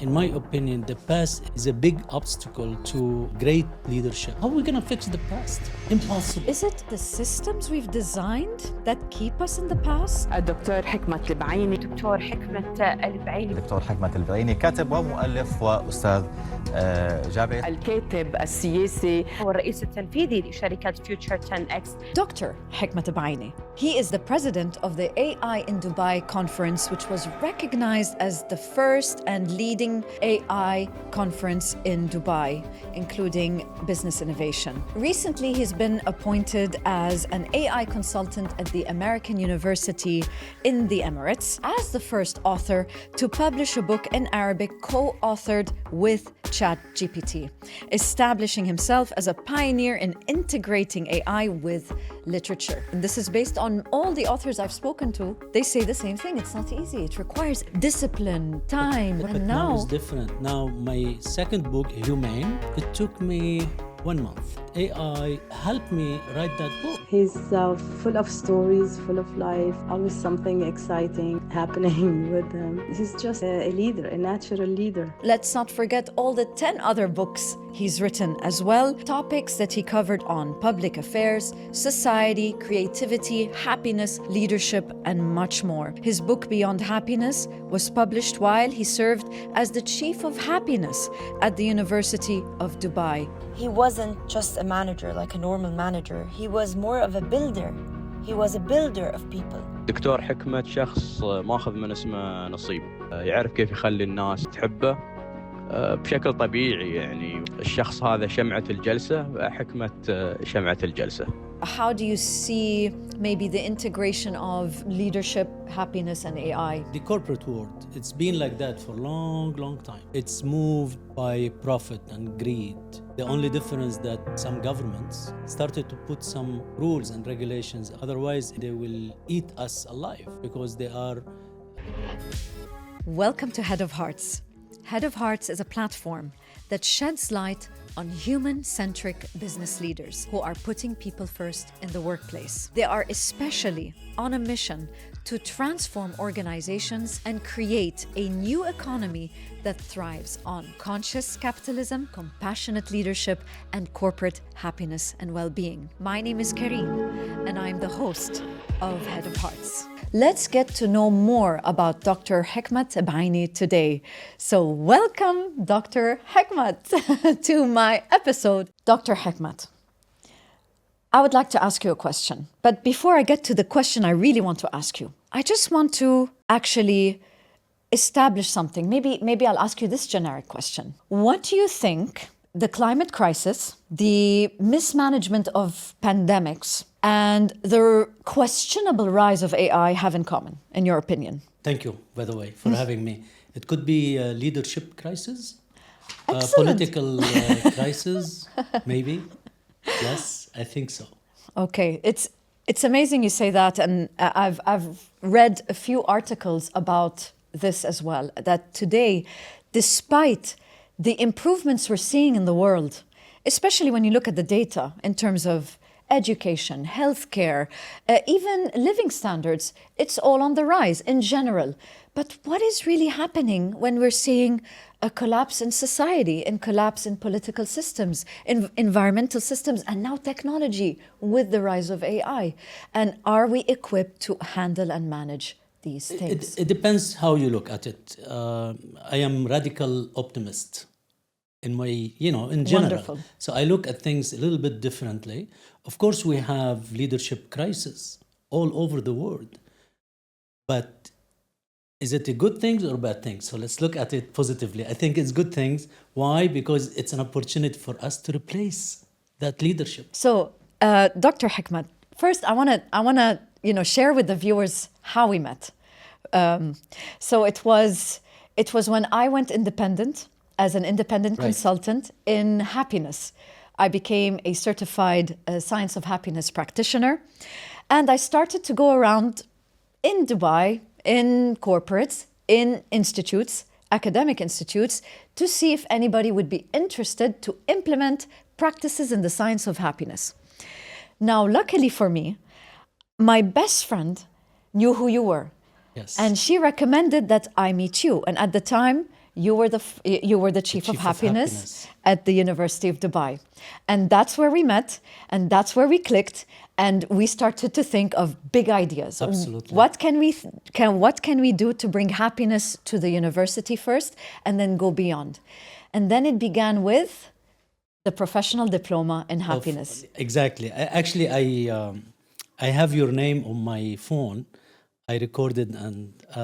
In my opinion, the past is a big obstacle to great leadership. How are we going to fix the past? Impossible. Is it the systems we've designed that keep us in the past? الدكتور حكمت البعيني. دكتور حكمت البعيني. دكتور حكمت البياني كاتب ومؤلف وأستاذ جامعة. الكاتب السياسي هو الرئيس التنفيذي لشركة Future 10X. Dr. Hikmat Beaini. He is the president of the AI in Dubai conference, which was recognized as the first and leading AI conference in Dubai, including business innovation. Recently, he's been appointed as an AI consultant at the American University in the Emirates as the first author to publish a book in Arabic co-authored with ChatGPT, establishing himself as a pioneer in integrating AI with literature. And this is based on all the authors I've spoken to. They say the same thing. It's not easy. It requires discipline, time. But now it's different. Now my second book, Humane, it took me 1 month. AI helped me write that book. He's full of stories, full of life, always something exciting happening with him. He's just a leader, a natural leader. Let's not forget all the 10 other books he's written as well, topics that he covered on public affairs, society, creativity, happiness, leadership, and much more. His book Beyond Happiness was published while he served as the Chief of Happiness at the University of Dubai. He wasn't just a manager like a normal manager. He was more of a builder. He was a builder of people. دكتور حكمت شخص ماخذ من اسمه نصيب، يعرف كيف يخلي الناس تحبه بشكل طبيعي. يعني الشخص هذا شمعة الجلسة، حكمة شمعة الجلسة. How do you see maybe the integration of leadership, happiness, and AI? The corporate world, it's been like that for a long time. It's moved by profit and greed. The only difference that some governments started to put some rules and regulations, otherwise they will eat us alive because they are... Welcome to Head of Hearts. Head of Hearts is a platform that sheds light on human-centric business leaders who are putting people first in the workplace. They are especially on a mission to transform organizations and create a new economy that thrives on conscious capitalism, compassionate leadership, and corporate happiness and well-being. My name is Carine, and I'm the host of Head of Hearts. Let's get to know more about Dr. Hikmat Beaini today. So welcome, Dr. Hikmat, to my episode. Dr. Hikmat, I would like to ask you a question. But before I get to the question I really want to ask you, I just want to actually establish something. Maybe I'll ask you this generic question. What do you think the climate crisis, the mismanagement of pandemics, and the questionable rise of AI have in common, in your opinion? Thank you, by the way, for having me. It could be a leadership crisis, a political crisis, maybe. Yes, I think so. Okay, it's amazing you say that, and I've read a few articles about this as well, that today, despite the improvements we're seeing in the world, especially when you look at the data in terms of education, healthcare, even living standards, it's all on the rise in general. But what is really happening when we're seeing a collapse in society, and collapse in political systems, in environmental systems, and now technology with the rise of AI? And are we equipped to handle and manage these things? It depends how you look at it. I am radical optimist in my, in general. Wonderful. So I look at things a little bit differently. Of course, we have leadership crisis all over the world. But is it a good thing or bad thing? So let's look at it positively. I think it's good things. Why? Because it's an opportunity for us to replace that leadership. So, Dr. Hikmat, first I wanna share with the viewers how we met. So it was when I went independent as an independent consultant in happiness. I became a certified science of happiness practitioner, and I started to go around in Dubai, in corporates, in institutes, academic institutes, to see if anybody would be interested to implement practices in the science of happiness. Now, luckily for me, my best friend knew who you were. Yes. And she recommended that I meet you. And at the time, you were the chief of chief of happiness happiness. at the University of Dubai. And that's where we met, and that's where we clicked, and we started to think of big ideas. Absolutely. What can we do to bring happiness to the university first, and then go beyond? And then it began with the professional diploma in happiness. Exactly. I have your name on my phone. I recorded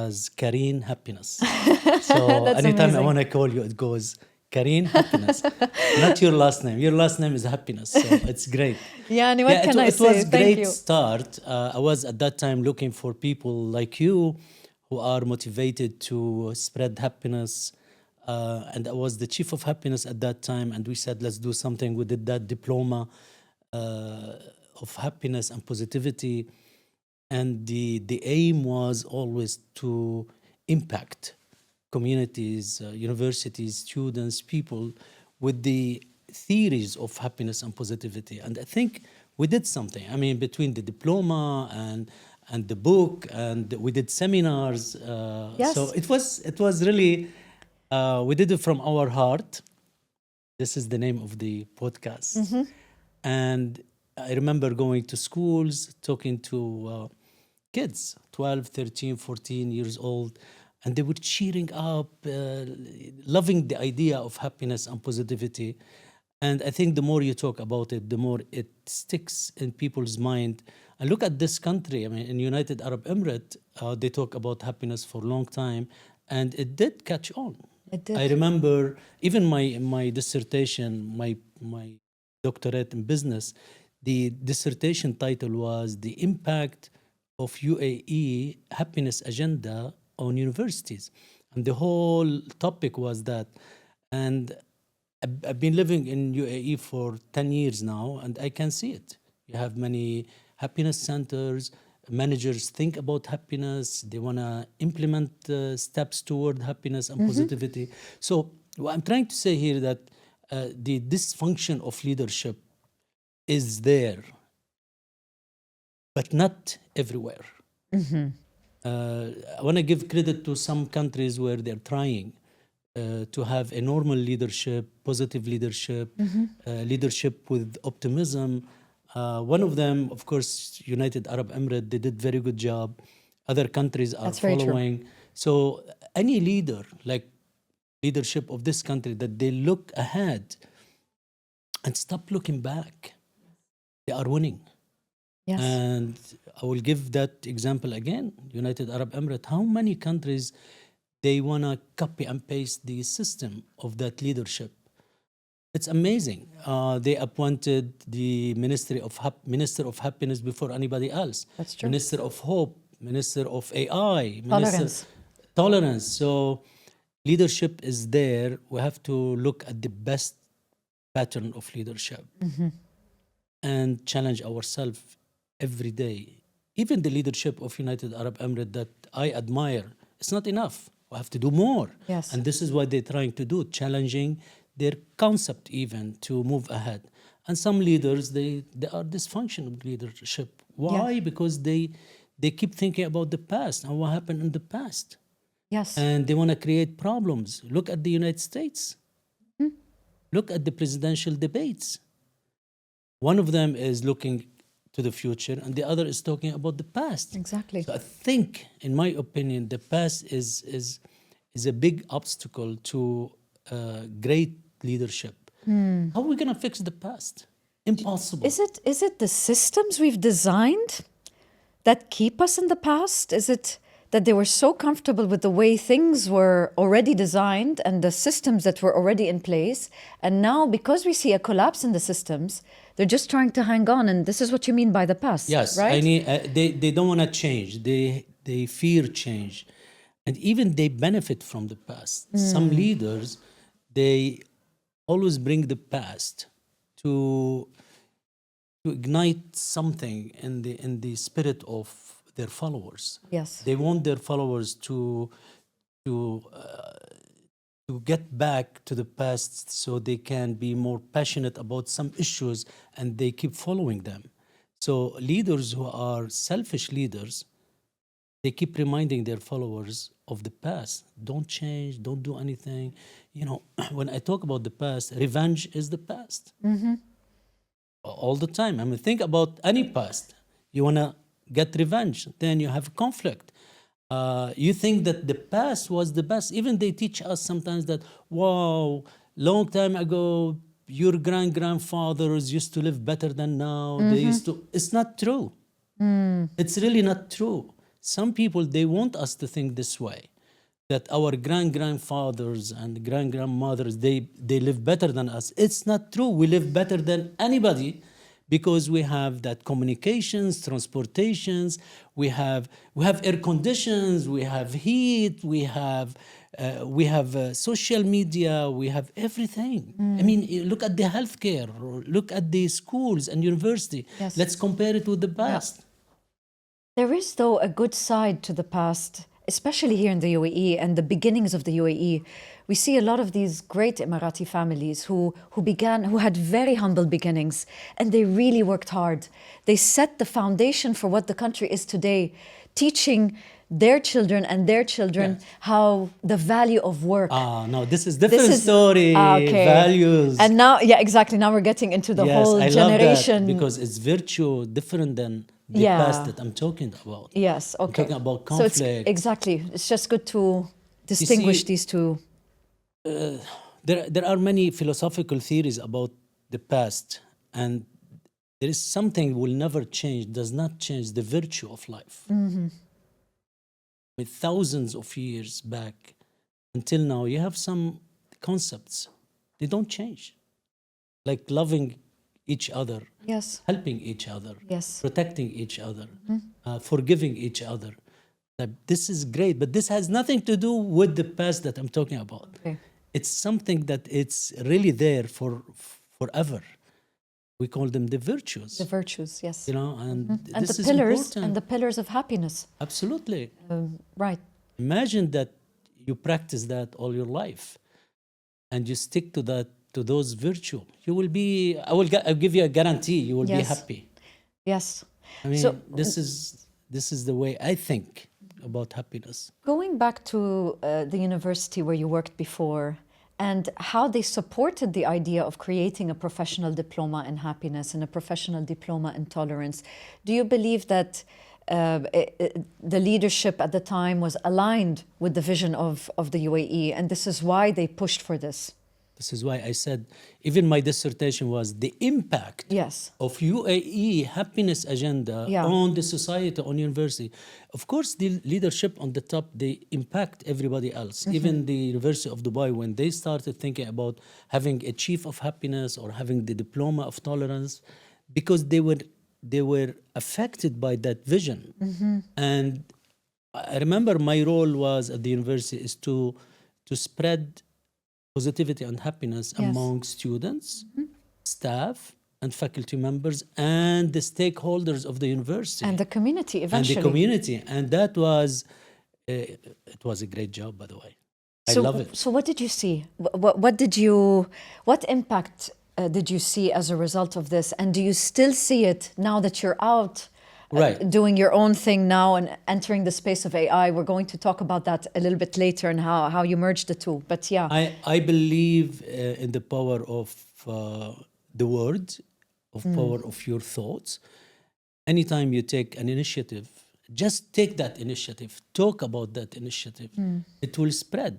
as Carine Happiness. So That's anytime I amazing. want to call you, it goes Carine Happiness. Not your last name. Your last name is Happiness. So it's great. Yani, what can I it say? was Thank great you. start. I was at that time looking for people like you who are motivated to spread happiness. And I was the chief of happiness at that time. And we said, let's do something. We did that diploma of happiness and positivity. And the aim was always to impact communities, universities, students, people with the theories of happiness and positivity. And I think we did something. I mean, between the diploma and the book, and we did seminars. Yes. So it was really, we did it from our heart. This is the name of the podcast. And I remember going to schools, talking to kids, 12, 13, 14 years old, and they were cheering up, loving the idea of happiness and positivity. And I think the more you talk about it, the more it sticks in people's mind. And look at this country. I mean, in United Arab Emirates, they talk about happiness for a long time, and it did catch on. It did. I remember even my dissertation, my doctorate in business, the dissertation title was The Impact of UAE Happiness Agenda on Universities. And the whole topic was that. And I've been living in UAE for 10 years now, and I can see it. You have many happiness centers. Managers think about happiness. They want to implement steps toward happiness and positivity. So what I'm trying to say here that the dysfunction of leadership is there, but not everywhere. I want to give credit to some countries where they're trying to have a normal leadership, positive leadership, leadership with optimism. One of them, of course, United Arab Emirates, they did very good job. Other countries are That's very true. following. So any leader, like leadership of this country, that they look ahead and stop looking back, they are winning. Yes. And I will give that example again. United Arab Emirates, how many countries they want to copy and paste the system of that leadership? It's amazing. They appointed the Minister of Happiness before anybody else. That's true. Minister of Hope, Minister of AI, Tolerance. Tolerance. So leadership is there. We have to look at the best pattern of leadership and challenge ourselves every day. Even the leadership of United Arab Emirates that I admire, it's not enough. We have to do more. Yes. And this is what they're trying to do, challenging their concept even to move ahead. And some leaders, they are dysfunctional leadership. Why? Because they keep thinking about the past and what happened in the past. Yes. And they want to create problems. Look at the United States. Look at the presidential debates. One of them is looking to the future, and the other is talking about the past. Exactly. So I think, in my opinion, the past is a big obstacle to great leadership. How are we going to fix the past? Impossible. Is it the systems we've designed that keep us in the past? Is it that they were so comfortable with the way things were already designed and the systems that were already in place, and now because we see a collapse in the systems, they're just trying to hang on? And this is what you mean by the past, Yes, right? they don't want to change. They fear change, and even they benefit from the past. Some leaders, they always bring the past to ignite something in the spirit of their followers. Yes. They want their followers to get back to the past so they can be more passionate about some issues, and they keep following them. So leaders who are selfish leaders, they keep reminding their followers of the past. Don't change, don't do anything. You know, when I talk about the past, revenge is the past. All the time. I mean, think about any past. You want to get revenge, then you have conflict. You think that the past was the best. Even they teach us sometimes that, wow, long time ago, your grandfathers used to live better than now. They used to. It's not true. It's really not true. Some people, they want us to think this way, that our grandfathers and grandmothers, they live better than us. It's not true. We live better than anybody because we have that communications, transportations, we have air conditions, we have heat, we have social media, we have everything. I mean, look at the healthcare, or look at the schools and university. Yes. Let's compare it with the past. There is, though, a good side to the past, especially here in the UAE and the beginnings of the UAE. We see a lot of these great Emirati families who had very humble beginnings, and they really worked hard. They set the foundation for what the country is today, teaching their children and their children how the value of work. No, this is different story, values. And now, yeah, exactly. Now we're getting into the whole I generation. love that because it's virtue different than the past that I'm talking about. Yes, okay. I'm talking about conflict. So it's just good to distinguish these two. There are many philosophical theories about the past, and there is something will never change, does not change the virtue of life. With thousands of years back until now, you have some concepts. They don't change. Like loving each other, Yes. helping each other, Yes. protecting each other, forgiving each other. This is great, but this has nothing to do with the past that I'm talking about. Okay. It's something that it's really there for forever. We call them the virtues. The virtues, yes. You know, and And this the is pillars important. and the pillars of happiness. Absolutely. Right. Imagine that you practice that all your life, and you stick to that, to those virtues. You will be. I'll give you a guarantee. You will be Yes. happy. Yes. I mean, So- this is the way I think about happiness. Going back to the university where you worked before, and how they supported the idea of creating a professional diploma in happiness and a professional diploma in tolerance, do you believe that the leadership at the time was aligned with the vision of the UAE, and this is why they pushed for this? This is why I said, even my dissertation was the impact Yes. of UAE happiness agenda Yeah. on the society, on university. Of course, the leadership on the top, they impact everybody else. Even the University of Dubai, when they started thinking about having a chief of happiness or having the diploma of tolerance, because they were affected by that vision. And I remember my role was at the university is to spread positivity and happiness Yes. among students, staff, and faculty members, and the stakeholders of the university. And the community eventually. And the community. And that was, it was a great job, by the way. I love it. So what did you see? What impact did you see as a result of this? And do you still see it now that you're out Right. doing your own thing now and entering the space of AI? We're going to talk about that a little bit later and how you merge the two. But yeah. I believe in the power of the word, of power of your thoughts. Anytime you take an initiative, just take that initiative, talk about that initiative. It will spread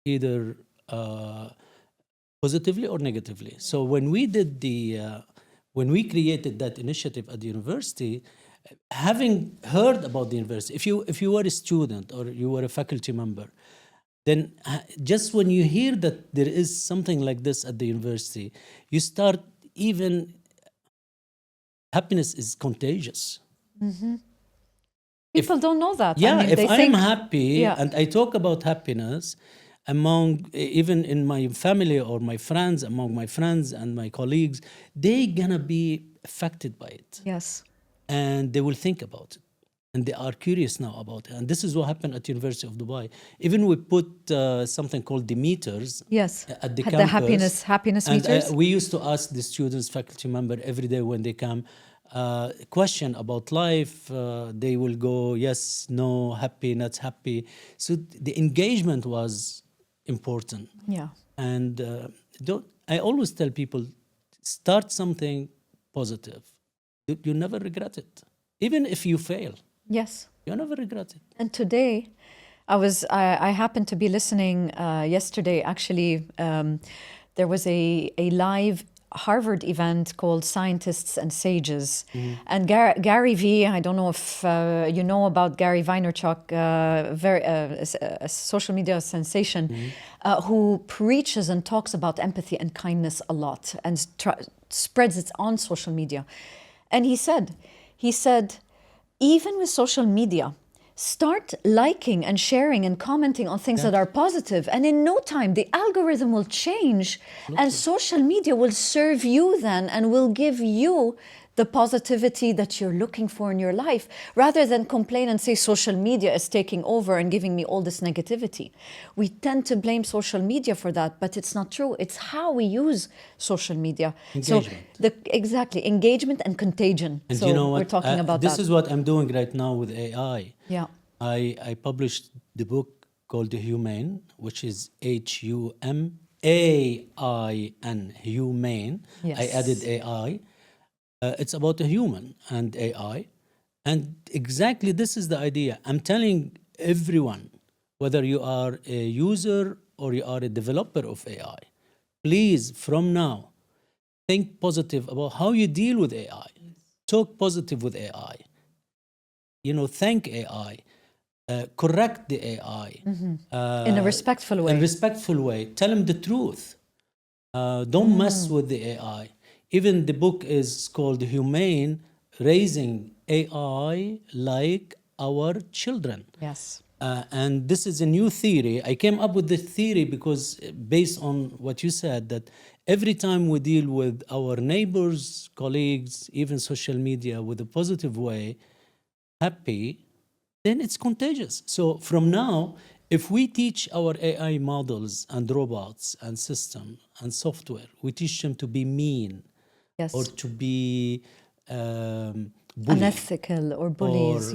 either positively or negatively. So when we did when we created that initiative at the university, having heard about the university, if you were a student or you were a faculty member, then just when you hear that there is something like this at the university, you start even, happiness is contagious. People don't know that. Yeah, I mean, if they I'm think, happy Yeah. and I talk about happiness among, even in my family or my friends, among my friends and my colleagues, they're gonna be affected by it. Yes. And they will think about it. And they are curious now about it. And this is what happened at University of Dubai. Even we put something called the meters Yes. at the Had campus. the happiness And meters. we used to ask the students, faculty member, every day when they come, question about life, they will go yes, no, happy, not happy. So the engagement was important. Yeah. And I always tell people, start something positive. You never regret it. Even if you fail, Yes. you never regret it. And today, I happened to be listening yesterday. Actually, there was a live Harvard event called Scientists and Sages, and Gary V. I don't know if you know about Gary Vaynerchuk, a social media sensation, who preaches and talks about empathy and kindness a lot and spreads it on social media. And he said, even with social media, start liking and sharing and commenting on things that are positive, and in no time the algorithm will change. Absolutely. And social media will serve you then and will give you the positivity that you're looking for in your life, rather than complain and say social media is taking over and giving me all this negativity. We tend to blame social media for that, but it's not true. It's how we use social media. Engagement. So exactly, engagement and contagion. And so you know what? We're talking about this that. is what I'm doing right now with AI. Yeah. I published the book called The Humane, which is HUMAIN, humane. Yes. I added AI. It's about a human and AI. And exactly this is the idea. I'm telling everyone, whether you are a user or you are a developer of AI, please, from now, think positive about how you deal with AI. Talk positive with AI. Thank AI. Correct the AI. In a respectful way. In a respectful way. Tell them the truth. Don't mess with the AI. Even the book is called Humane, Raising AI Like Our Children. Yes. And this is a new theory. I came up with this theory because based on what you said, that every time we deal with our neighbors, colleagues, even social media with a positive way, happy, then it's contagious. So from now, if we teach our AI models and robots and system and software, we teach them to be mean, Yes. or to be bully, unethical or bullies,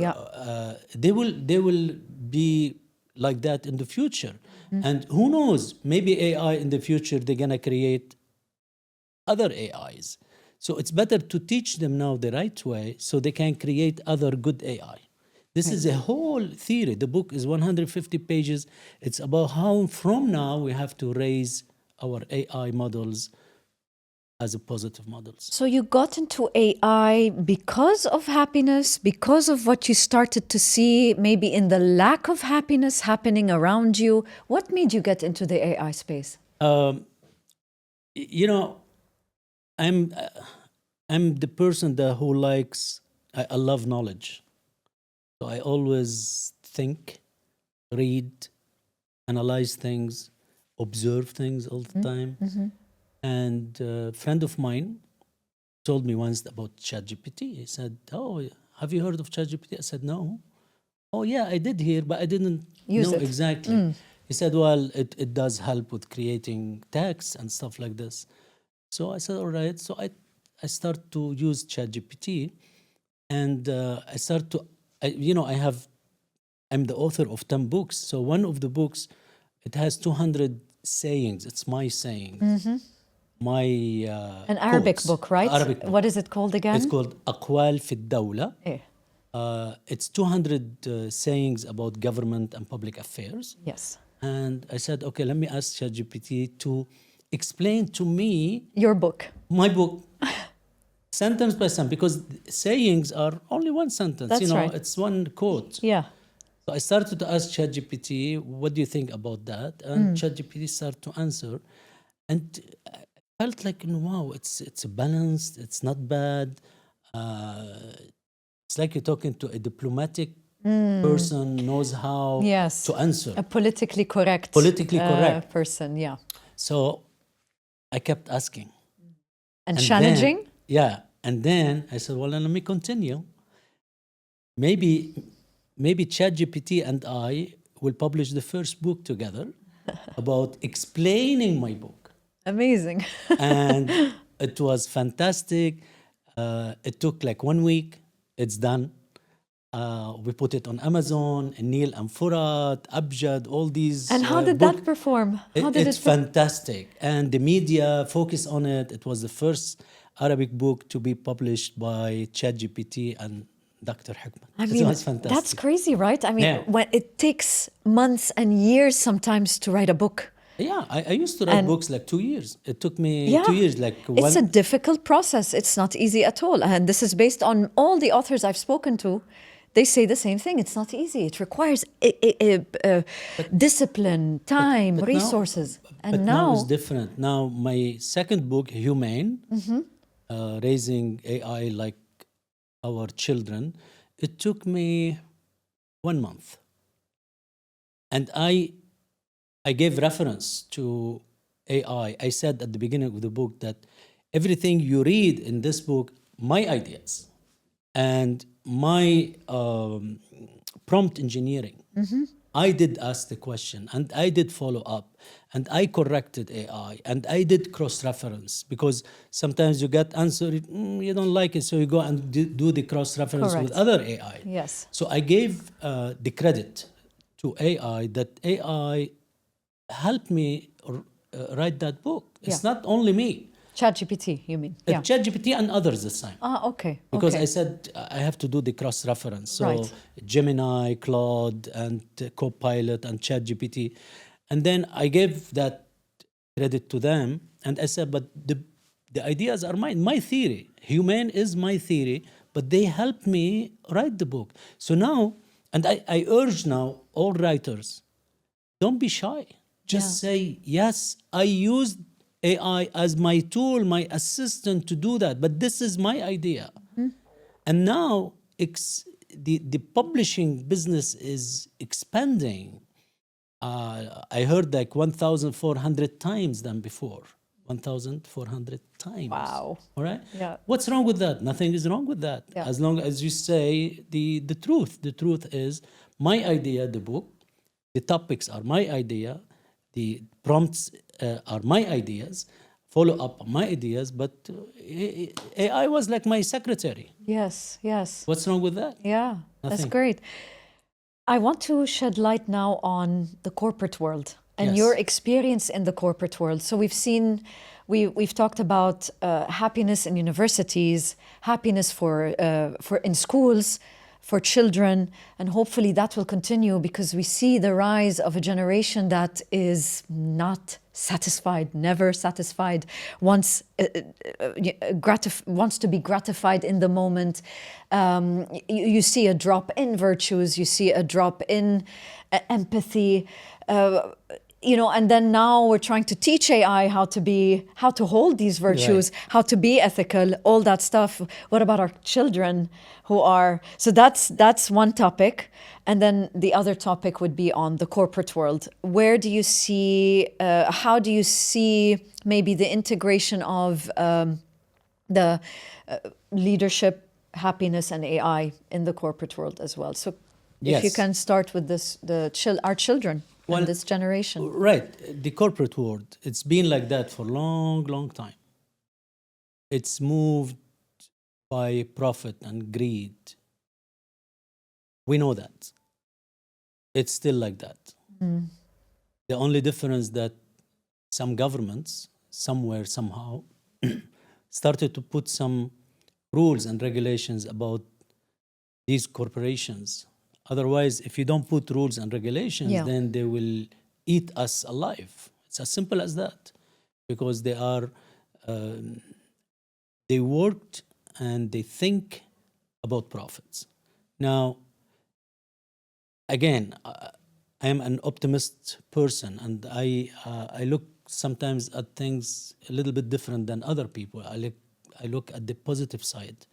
they will be like that in the future. And who knows, maybe AI in the future, they're going to create other AIs. So it's better to teach them now the right way so they can create other good AI. This is a whole theory. The book is 150 pages. It's about how from now we have to raise our AI models as a positive models. So you got into AI because of happiness, because of what you started to see maybe in the lack of happiness happening around you. What made you get into the AI space? I'm the person who likes, I love knowledge. So I always think, read, analyze things, observe things all the time. And a friend of mine told me once about ChatGPT. He said, "Oh, have you heard of ChatGPT?" I said, "No." "Oh, yeah, I did hear, but I didn't Use know it. exactly." He said, "Well, it does help with creating text and stuff like this." So I said, "All right." So I start to use ChatGPT, and I start to, I'm the author of 10 books. So one of the books, it has 200 sayings. It's my sayings. My An Arabic quotes. book, right? Arabic book. What is it called again? It's called أقوال في الدولة. Eh. It's 200 sayings about government and public affairs. Yes. And I said, okay, let me ask ChatGPT to explain to me Your book. my book, sentence by sentence, because sayings are only one sentence. That's right. It's one quote. Yeah. So I started to ask ChatGPT, what do you think about that? And ChatGPT started to answer. And I felt like, wow, it's balanced, it's not bad. It's like you're talking to a diplomatic person, knows how Yes. to answer. A politically correct person, yeah. So I kept asking. And challenging? And then I said, well, let me continue. Maybe ChatGPT and I will publish the first book together about explaining my book. Amazing. And it was fantastic. It took like 1 week. It's done. We put it on Amazon, Neil and Furat, Abjad, all these. And how did that perform? How did It's fantastic. And the media focused on it. It was the first Arabic book to be published by ChatGPT and Dr. Hikmat. I It mean, was fantastic. that's crazy, right? I mean, Yeah. when it takes months and years sometimes to write a book. Yeah, I used to write And- books like 2 years. It took me Yeah. 2 years. Like It's a difficult process. It's not easy at all. And this is based on all the authors I've spoken to. They say the same thing. It's not easy. It requires discipline, time, But now- resources. And but now, it's different. Now my second book, Humane, raising AI like our children, it took me 1 month. And I gave reference to AI. I said at the beginning of the book that everything you read in this book, my ideas and my prompt engineering, I did ask the question and I did follow up and I corrected AI and I did cross-reference because sometimes you get answer, you don't like it, so you go and do the cross-reference with Correct. other AI. yes. So I gave the credit to AI that AI helped me write that book. It's Yeah. not only me. ChatGPT, you mean? Yeah. ChatGPT and others this time. Okay. Because okay. I said I have to do the cross-reference. So Right. Gemini, Claude, and Copilot and ChatGPT. And then I gave that credit to them. And I said, but the ideas are mine, my theory. Humane is my theory, but they helped me write the book. So now, and I urge now all writers, don't be shy. Just say, yes, I used AI as my tool, my assistant to do that, but this is my idea. And now the publishing business is expanding. I heard like 1,400 times than before. 1,400 times. Wow. All right? Yeah. What's wrong with that? Nothing is wrong with that. Yeah. As long as you say the truth. The truth is my idea, the book, the topics are my idea, the prompts are my ideas, follow up on my ideas, but AI was like my secretary. Yes, yes. What's wrong with that? Yeah, that's Nothing. great. I want to shed light now on the corporate world and Yes. your experience in the corporate world. So we've talked about happiness in universities, happiness for in schools, for children, and hopefully that will continue because we see the rise of a generation that is not satisfied, never satisfied, wants to be gratified in the moment. You see a drop in virtues, you see a drop in empathy, and then now we're trying to teach AI how to hold these virtues, how to be ethical, all that stuff. What about our children who are, so that's one topic. And then the other topic would be on the corporate world. Where do you see, how do you see maybe the integration of the leadership, happiness and AI in the corporate world as well? So if you Yes. can start with this, our children. Well, in this generation. Right. The corporate world, it's been like that for a long, long time. It's moved by profit and greed. We know that. It's still like that. The only difference that some governments, somewhere, somehow, started to put some rules and regulations about these corporations. Otherwise, if you don't put rules and regulations, then they will eat us alive. It's as simple as that. Because they are, they worked and they think about profits. Now, again, I am an optimist person and I look sometimes at things a little bit different than other people. I look at the positive side.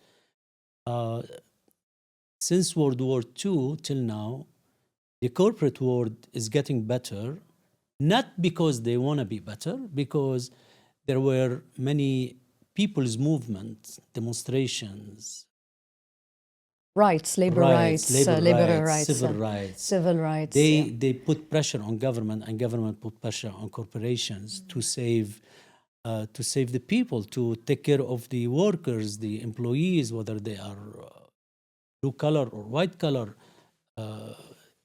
Since World War II till now, the corporate world is getting better, not because they want to be better, because there were many people's movements, demonstrations. Rights, labor rights, civil rights. Civil rights. They put pressure on government and government put pressure on corporations to save to save the people, to take care of the workers, the employees, whether they are blue collar or white collar.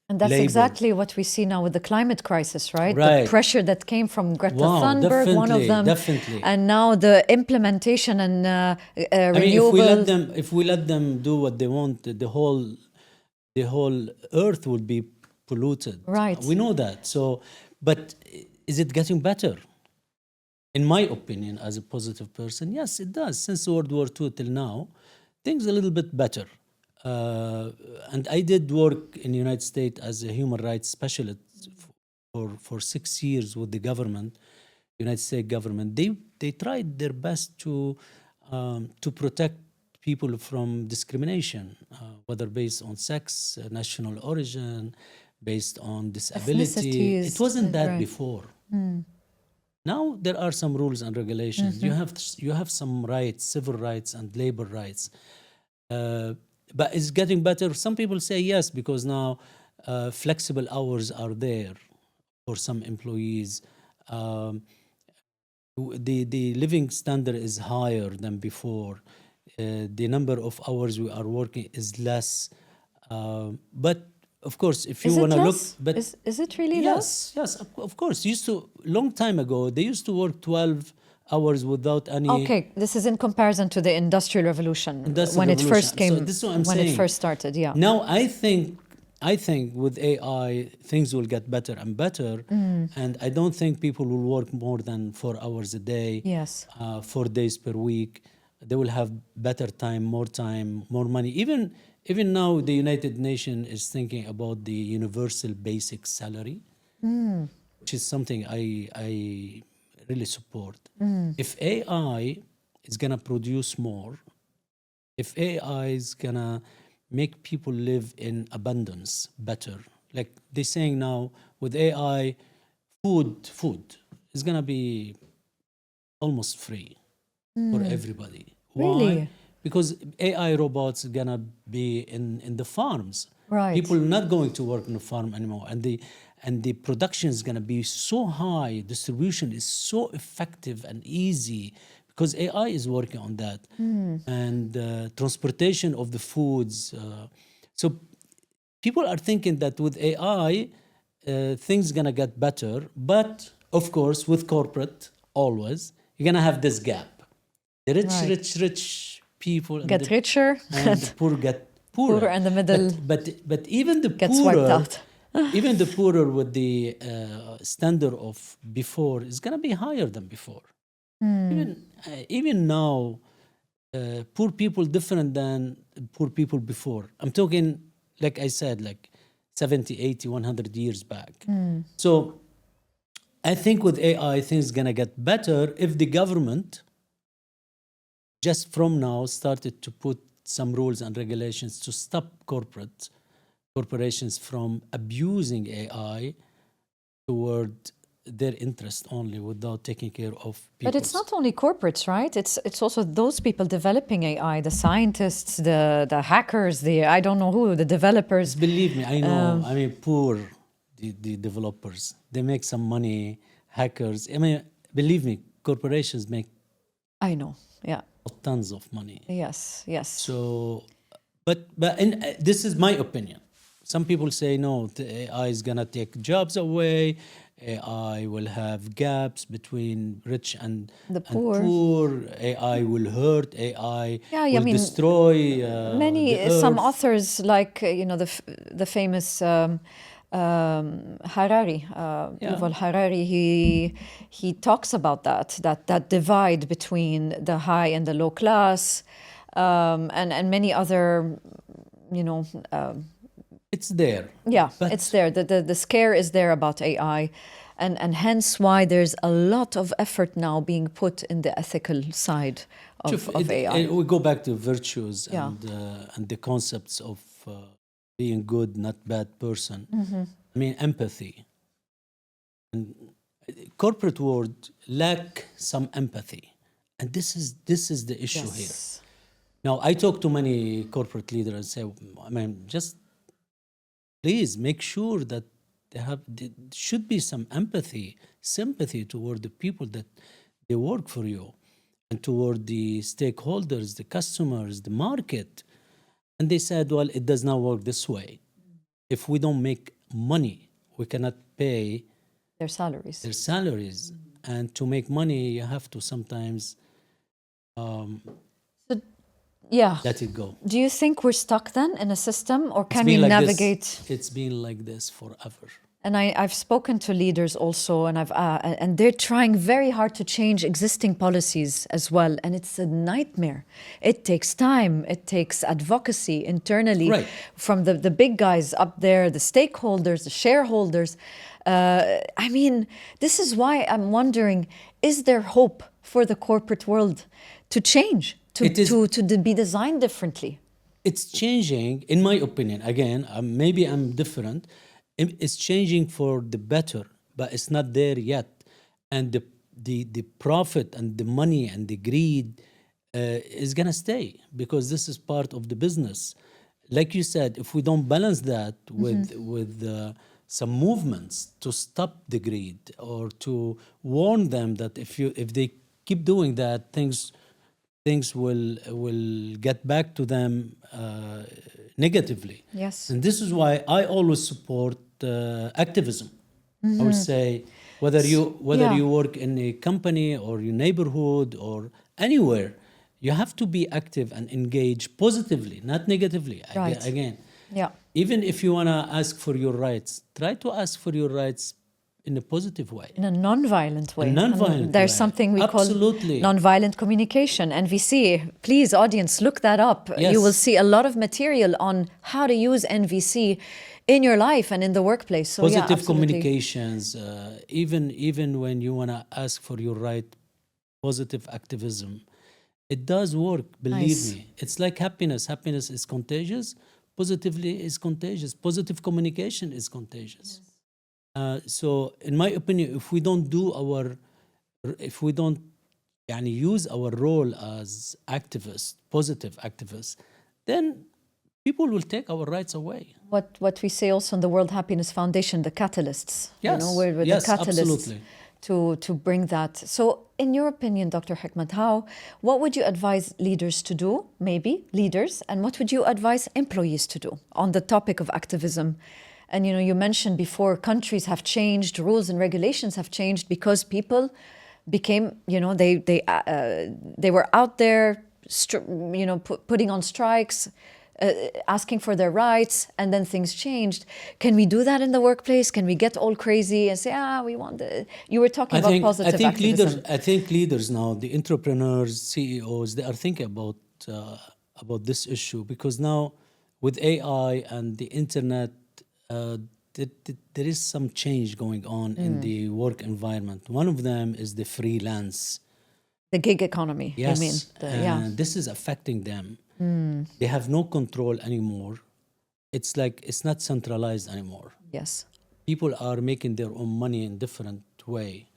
And that's labor. exactly what we see now with the climate crisis, right? Right. The pressure that came from Greta Wow, Thunberg, one of definitely, them, definitely. and now the implementation and I mean, renewable. if we let them do what they want, the whole earth would be polluted. Right. We know that. So, but is it getting better? In my opinion, as a positive person, yes, it does. Since World War II till now, things a little bit better. And I did work in the United States as a human rights specialist for 6 years with the government, United States government. They tried their best to protect people from discrimination, whether based on sex, national origin, based on disability. Ethnicities, It wasn't that right. before. Now there are some rules and regulations. You have some rights, civil rights and labor rights. But it's getting better. Some people say yes, because now flexible hours are there for some employees. The living standard is higher than before. The number of hours we are working is less. But of course, if you Is it want to look, less? but Is it really less? yes, of course. Long time ago, they used to work 12 hours without any. Okay, this is in comparison to the Industrial Revolution Industrial when it Revolution. first So came, this is what I'm when it saying. first started. Yeah. Now I think with AI things will get better and better, and I don't think people will work more than 4 hours a day. Yes. 4 days per week. They will have better time, more money. Even now, the United Nations is thinking about the universal basic salary, which is something I really support. If AI is gonna produce more, if AI is gonna make people live in abundance better, like they're saying now with AI, food is gonna be almost free for everybody. Really? Why? Because AI robots are gonna be in the farms. Right. People are not going to work in the farm anymore, and the production is gonna be so high. Distribution is so effective and easy because AI is working on that, and transportation of the foods. So people are thinking that with AI, things gonna get better. But of course, with corporate, always you're gonna have this gap. The rich people Get richer, and the poor get poorer. poorer, and the middle But even the gets wiped poorer, out. even the poorer with the standard of before is gonna be higher than before. Even now, poor people different than poor people before. I'm talking, like I said, like 70, 80, 100 years back. So I think with AI, things gonna get better if the government just from now started to put some rules and regulations to stop corporations from abusing AI toward their interest only without taking care of people. But it's not only corporates, right? It's also those people developing AI, the scientists, the hackers, the I don't know who, the developers. Believe me, I know. I mean, poor the developers. They make some money. Hackers. I mean, believe me, corporations make I know. Yeah. tons of money. Yes. Yes. So, but this is my opinion. Some people say no, the AI is gonna take jobs away. AI will have gaps between rich and The and poor. poor. AI will hurt. AI Yeah, I will mean, destroy many the some earth. authors like the famous Harari, Yuval Harari. He talks about that divide between the high and the low class, and many other, It's there. yeah, But it's there. The scare is there about AI, and hence why there's a lot of effort now being put in the ethical side of AI. We go back to virtues Yeah. and the concepts of being good, not bad person. I mean, empathy. And corporate world lack some empathy, and this is the issue here. Yes. Now, I talk to many corporate leaders and say, I mean, just please make sure that there should be some empathy, sympathy toward the people that they work for you, and toward the stakeholders, the customers, the market. And they said, well, it does not work this way. If we don't make money, we cannot pay Their salaries. their salaries. And to make money, you have to sometimes Yeah. let it go. Do you think we're stuck then in a system, or It's can we been like this- navigate? It's been like this forever. And I've spoken to leaders also, and and they're trying very hard to change existing policies as well, and it's a nightmare. It takes time, it takes advocacy internally, Right. from the big guys up there, the stakeholders, the shareholders. I mean, this is why I'm wondering: is there hope for the corporate world to change, It is- to be designed differently? It's changing, in my opinion. Again, maybe I'm different. It's changing for the better, but it's not there yet. And the profit and the money and the greed is gonna stay, because this is part of the business. Like you said, if we don't balance that with some movements to stop the greed, or to warn them that if they keep doing that, things will get back to them negatively. Yes. And this is why I always support activism. I would say whether Yeah. you work in a company or your neighborhood or anywhere, you have to be active and engage positively, not negatively. Right. Again, Yeah. even if you want to ask for your rights, try to ask for your rights in a positive way. In a non-violent way. non-violent There's way. something we Absolutely. call non-violent communication, NVC. Please, audience, look that up. Yes. You will see a lot of material on how to use NVC in your life and in the workplace. So, yeah, Positive absolutely. communications, even when you want to ask for your right, positive activism, it does work, believe Nice. me. It's like happiness. Happiness is contagious. Positively is contagious. Positive communication is contagious. So in my opinion, if we don't use our role as activists, positive activists, then people will take our rights away. What we say also in the World Happiness Foundation, the catalysts. Yes. We're Yes, the catalysts absolutely. to bring that. So in your opinion, Dr. Hikmat, what would you advise leaders to do, maybe leaders, and what would you advise employees to do on the topic of activism? And you mentioned before, countries have changed, rules and regulations have changed because people became, they were out there, putting on strikes, asking for their rights, and then things changed. Can we do that in the workplace? Can we get all crazy and say, we want the... You were talking about positive activism. I think leaders now, the entrepreneurs, CEOs, they are thinking about this issue, because now with AI and the internet, there is some change going on in the work environment. One of them is the freelance. The gig economy, Yes, I mean. and this is affecting them. They have no control anymore. It's like it's not centralized anymore. Yes. People are making their own money in different way.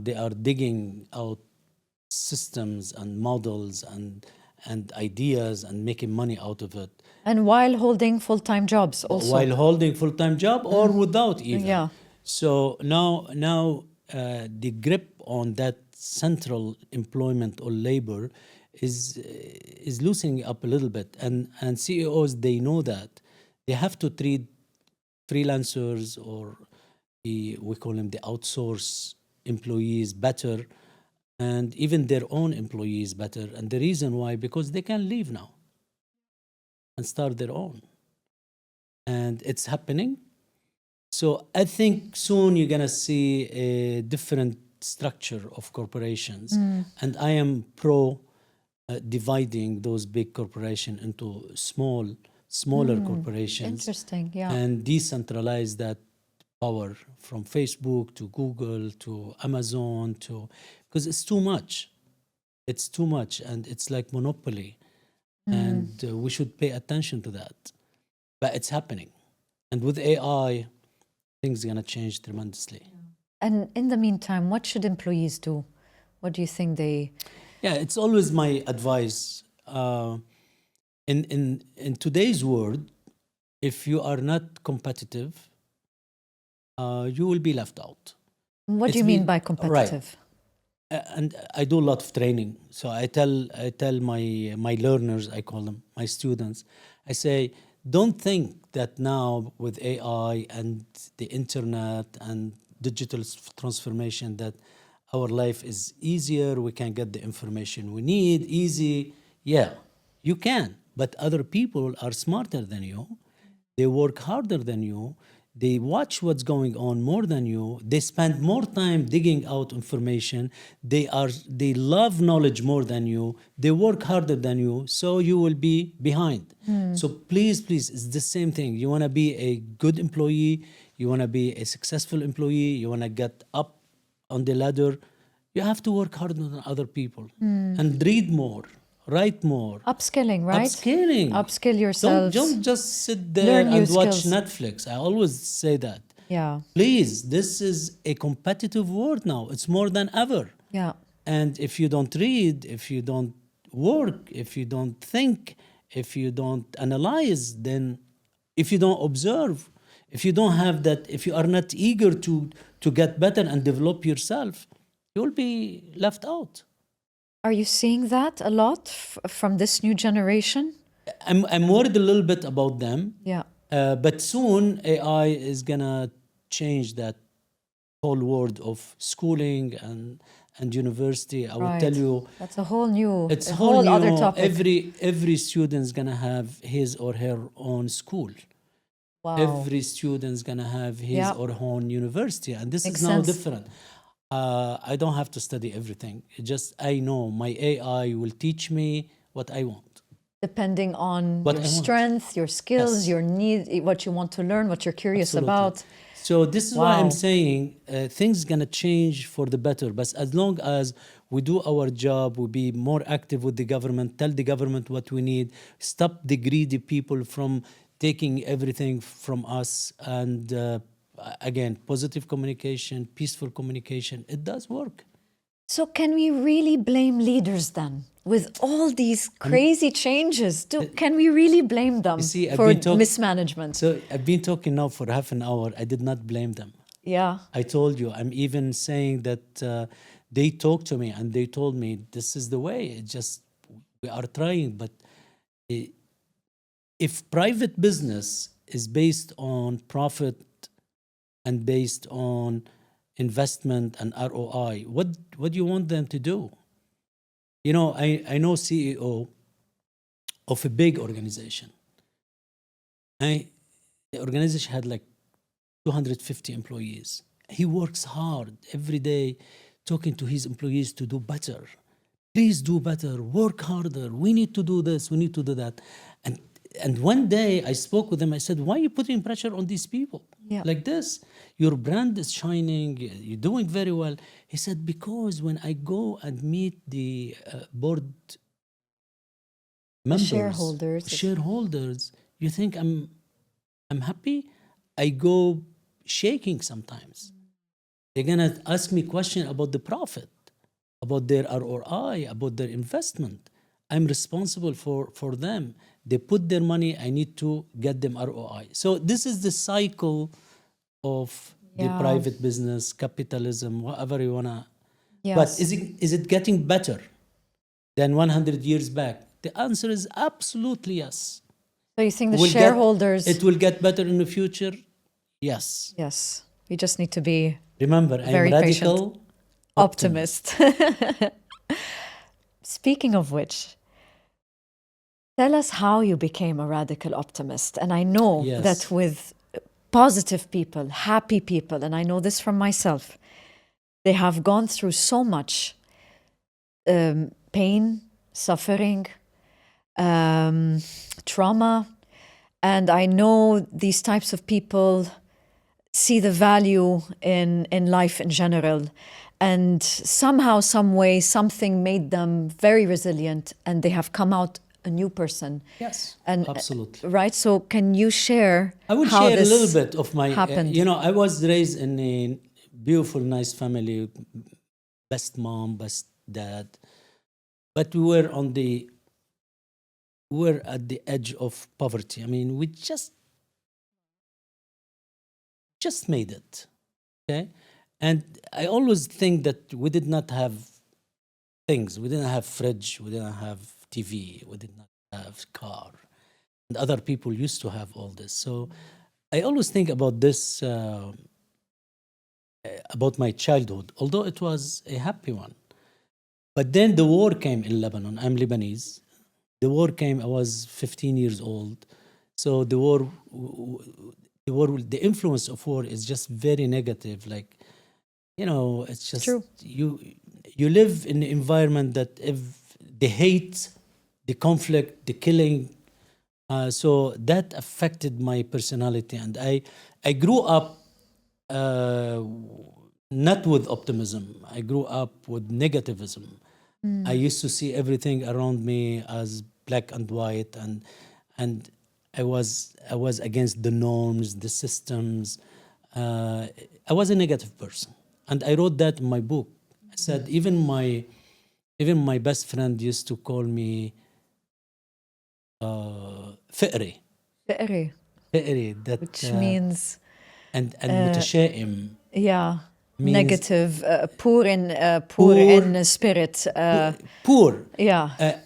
They are digging out systems and models and ideas and making money out of it. And while holding full-time jobs also. While holding full-time job or without even. Yeah. So now the grip on that central employment or labor is loosening up a little bit, and CEOs, they know that they have to treat freelancers, or we call them the outsource employees, better, and even their own employees better. And the reason why, because they can leave now and start their own, and it's happening. So I think soon you're gonna see a different structure of corporations, and I am pro dividing those big corporations into smaller corporations. Interesting, yeah. And decentralize that power from Facebook to Google to Amazon because it's too much. It's too much, and it's like monopoly. And we should pay attention to that. But it's happening. And with AI, things are going to change tremendously. And in the meantime, what should employees do? What do you think they... Yeah, it's always my advice. In today's world, if you are not competitive, you will be left out. What do you mean by competitive? and I do a lot of training. So I tell my learners, I call them my students, I say, don't think that now with AI and the internet and digital transformation that our life is easier, we can get the information we need easy. Yeah, you can, but other people are smarter than you. They work harder than you. They watch what's going on more than you. They spend more time digging out information. They love knowledge more than you. They work harder than you. So you will be behind. So please, it's the same thing. You want to be a good employee. You want to be a successful employee. You want to get up on the ladder. You have to work harder than other people and read more. Write more. Upskilling, right? Upskilling. Upskill yourselves. Don't just sit there Learn new and watch skills. Netflix. I always say that. Yeah. Please, this is a competitive world now. It's more than ever. Yeah. And if you don't read, if you don't work, if you don't think, if you don't analyze, then if you don't observe, if you don't have that, if you are not eager to get better and develop yourself, you'll be left out. Are you seeing that a lot from this new generation? I'm worried a little bit about them. Yeah. But soon AI is gonna change that whole world of schooling and university. I will tell you, That's a whole new, it's a whole whole new. other topic. Every student's gonna have his or her own school. Wow. Every student's gonna have his Yeah. or her own university, and this Makes is now sense. different. I don't have to study everything. It just I know my AI will teach me what I want. Depending on What your I want. strength, your skills, Yes. your need, what you want to learn, what you're curious Absolutely. about. So this is why Wow. I'm saying things gonna change for the better. But as long as we do our job, we be more active with the government, tell the government what we need, stop the greedy people from taking everything from us, and again, positive communication, peaceful communication, it does work. So can we really blame leaders then? With all these crazy changes, can we really blame them see, I've for been mismanagement? So I've been talking now for half an hour. I did not blame them. Yeah. I told you, I'm even saying that they talked to me and they told me this is the way. It just, we are trying. But if private business is based on profit and based on investment and ROI, what do you want them to do? You know, I know CEO of a big organization. The organization had like 250 employees. He works hard every day talking to his employees to do better. Please do better, work harder. We need to do this, we need to do that. And one day I spoke with him, I said, why are you putting pressure on these people? Yeah. Like this? Your brand is shining, you're doing very well. He said, because when I go and meet the board members, shareholders, you think I'm happy? I go shaking sometimes. They're gonna ask me questions about the profit, about their ROI, about their investment. I'm responsible for them. They put their money, I need to get them ROI. So this is the cycle of the private business, capitalism, whatever you wanna. Yes. But is it getting better than 100 years back? The answer is absolutely yes. So you think the Will shareholders... it will get better in the future? Yes. Yes. We just need to be Remember, I'm very radical patient. Optimist. Speaking of which, tell us how you became a radical optimist. And I know Yes. that with positive people, happy people, and I know this from myself, they have gone through so much pain, suffering, trauma. And I know these types of people see the value in life in general. And somehow, some way, something made them very resilient and they have come out a new person. Yes, And absolutely. right. So can you share I will how share a this little bit of my, happened? I was raised in a beautiful, nice family, best mom, best dad. But we were at the edge of poverty. I mean, we just made it, okay? And I always think that we did not have things. We didn't have fridge, we didn't have TV, we did not have car. And other people used to have all this. So I always think about this, about my childhood, although it was a happy one. But then the war came in Lebanon. I'm Lebanese. The war came, I was 15 years old. So the war, the influence of war is just very negative. Like, you know, it's just, True. You live in an environment that if the hate, the conflict, the killing, so that affected my personality. And I grew up not with optimism. I grew up with negativism. I used to see everything around me as black and white, and I was against the norms, the systems. I was a negative person, and I wrote that in my book. I said even my best friend used to call me فقري. فقري, that which means and متشائم. yeah, means- negative, poor in spirit. Poor. Yeah.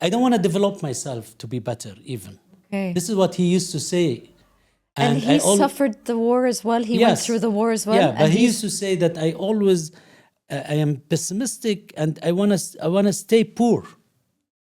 I don't want to develop myself to be better even. Okay. This is what he used to say. And he suffered the war as well. He went Yes. through the war as well. Yeah, but and he used to say that I always, I am pessimistic and I wanna stay poor.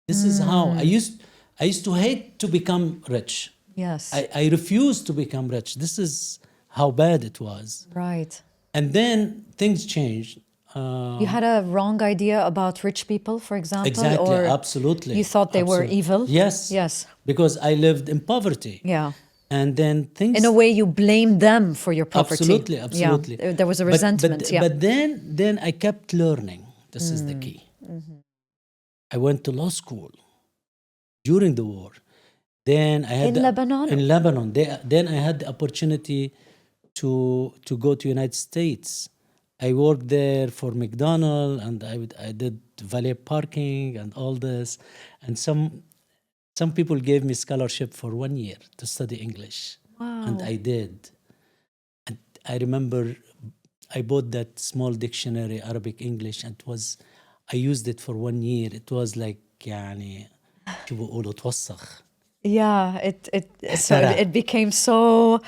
This is how I used to hate to become rich. Yes. I refused to become rich. This is how bad it was. Right. And then things changed. You had a wrong idea about rich people, for example? Exactly, or absolutely. You thought they were Absolutely. evil? Yes. Yes. Because I lived in poverty. Yeah. And then things... In a way, you blamed them for your poverty. Absolutely, absolutely. Yeah. There was a resentment, But then I kept learning. This is the key. Mm-hmm. I went to law school during the war. Then I had In Lebanon? In Lebanon. Then I had the opportunity to go to United States. I worked there for McDonald's, and I did valet parking and all this. And some people gave me scholarship for 1 year to study English. Wow. And I did. And I remember I bought that small dictionary, Arabic English, and I used it for 1 year. It was like يعني شو بيقولوا توسخ. Yeah, it became so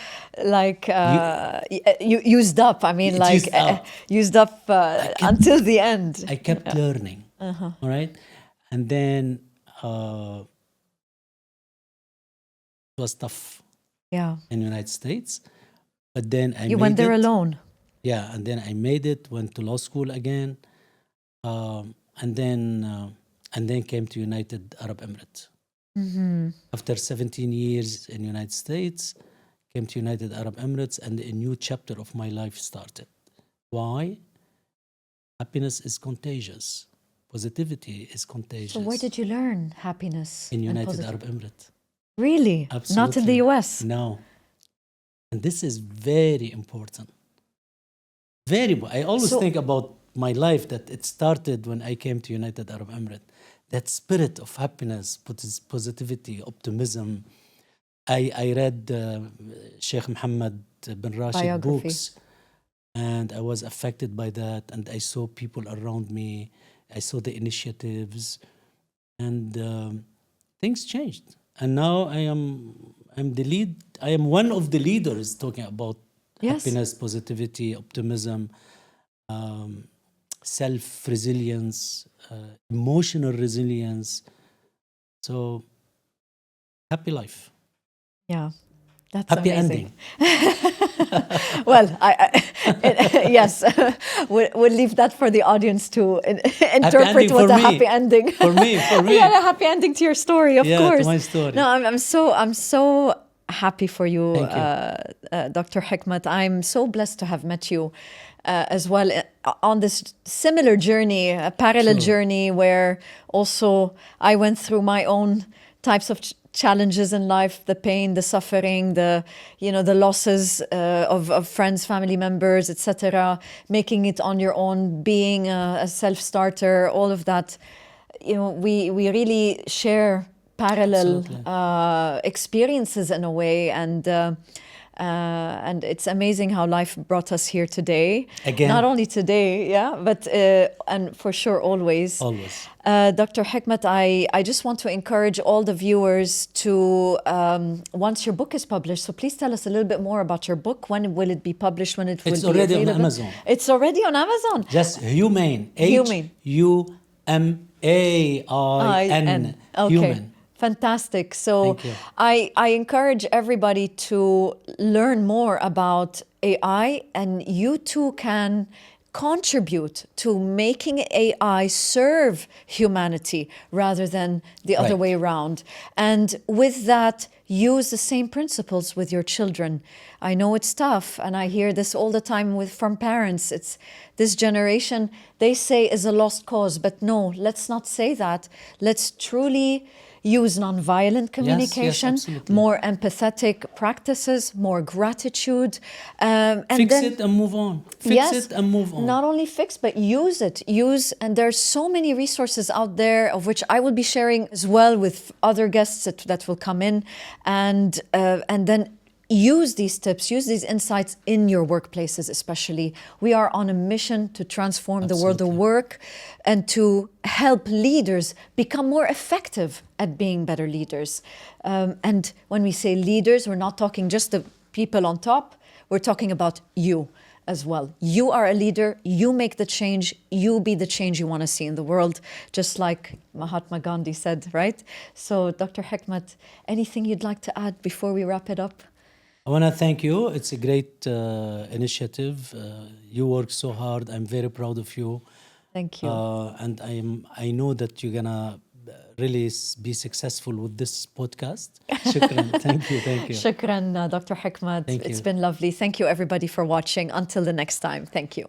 like used up. I mean, like used up until the end. I kept learning. All right, and then it was tough. Yeah, in the United States, but then you went there alone. Yeah, and then I made it. Went to law school again, and then came to United Arab Emirates. Mm-hmm. After 17 years in the United States, came to United Arab Emirates, and a new chapter of my life started. Why? Happiness is contagious. Positivity is contagious. So where did you learn happiness? In United Arab Emirates. Really? Absolutely. Not in the US? No. And this is very important. I always think about my life that it started when I came to United Arab Emirates. That spirit of happiness, positivity, optimism. I read Sheikh Mohammed bin Rashid books, and I was affected by that. And I saw people around me. I saw the initiatives, and things changed. And now I'm the lead. I am one of the leaders talking about happiness, positivity, optimism, self-resilience, emotional resilience. So, happy life. Yeah, that's happy amazing. Ending. Well, yes, we'll leave that for the audience to interpret what a happy ending. For me. Yeah, a happy ending to your story, of course. To my story. No, I'm so happy for you, Dr. Hikmat. I'm so blessed to have met you as well on this similar journey, a parallel journey where also I went through my own types of challenges in life, the pain, the suffering, the losses of friends, family members, etc. Making it on your own, being a self-starter, all of that. We really share parallel experiences in a way, and And it's amazing how life brought us here today. Again. Not only today, yeah, but and for sure always. Always. Dr. Hikmat, I just want to encourage all the viewers to, once your book is published, so please tell us a little bit more about your book. When will it be published? When it will It's be already on available? Amazon. It's already on Amazon. Just Humane. Humane. Humain. Okay. Human. Fantastic. So Thank you. I encourage everybody to learn more about AI, and you too can contribute to making AI serve humanity rather than the other Right. way around. And with that, use the same principles with your children. I know it's tough, and I hear this all the time from parents. It's this generation, they say, is a lost cause. But no, let's not say that. Let's truly use nonviolent communication, absolutely. more empathetic practices, more gratitude. And Fix then, it and move on. Fix it and move on. not only fix, but use it. And there's so many resources out there, of which I will be sharing as well with other guests that will come in. And then use these tips, use these insights in your workplaces especially. We are on a mission to transform the world of work and to help leaders become more effective at being better leaders. And when we say leaders, we're not talking just the people on top, we're talking about you as well. You are a leader, you make the change, you be the change you want to see in the world, just like Mahatma Gandhi said, right? So Dr. Hikmat, anything you'd like to add before we wrap it up? I want to thank you. It's a great initiative. You work so hard. I'm very proud of you. Thank you. And I know that you're gonna really be successful with this podcast. Shukran. Thank you. Shukran, Dr. Hikmat. Thank It's you. been lovely. Thank you, everybody, for watching. Until the next time. Thank you.